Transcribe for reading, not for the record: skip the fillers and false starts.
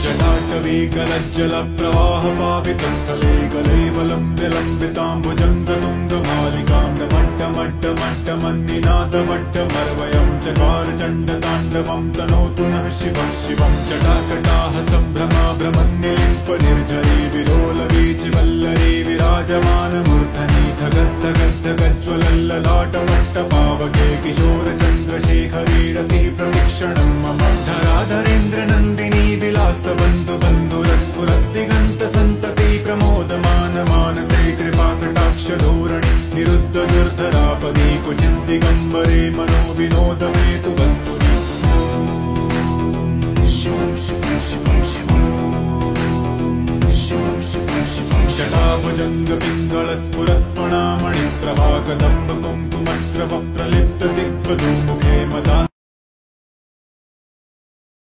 जटाटवीकलज्जलप्रवाहपावितस्थले कलेवलम्ब्यलम्बिताम्बुजन्ततुङ्गमालिकां मट्टमट्टमट्टमन्निनादमट्टमर्वयं चकार चण्डताण्डवं तनोतु नः शिवं शिवं जटाकटाः सम्भ्रमा भ्रमन्निलिम्पनिर्झरी विलोलवीचिवल्लरी विराजमानमूर्धनि धगद्धगद्धगज्ज्वलल्ललाटमट्टपावके किशोरचन्द्रशेखरी रतिः प्रवीक्षणं मम धराधरेन्द्रनन्दिनी विलासबन्धुबन्धुरस्फुरद्दिगन्तसन्तति प्रमोदमान मानसे कृपाकटाक्षधोरणि निरुद्ध दुर्धरापदी क्वचिद्दिगम्बरे मनो विनोदमेतु वस्तुनि शिवं शिवं शिवं शिवं जटाभुजङ्गपिङ्गलस्फुरत्फणामणिप्रभाकदम्ब कुङ्कुमद्रवप्रलिप्त दिग्वधूमुखे मदा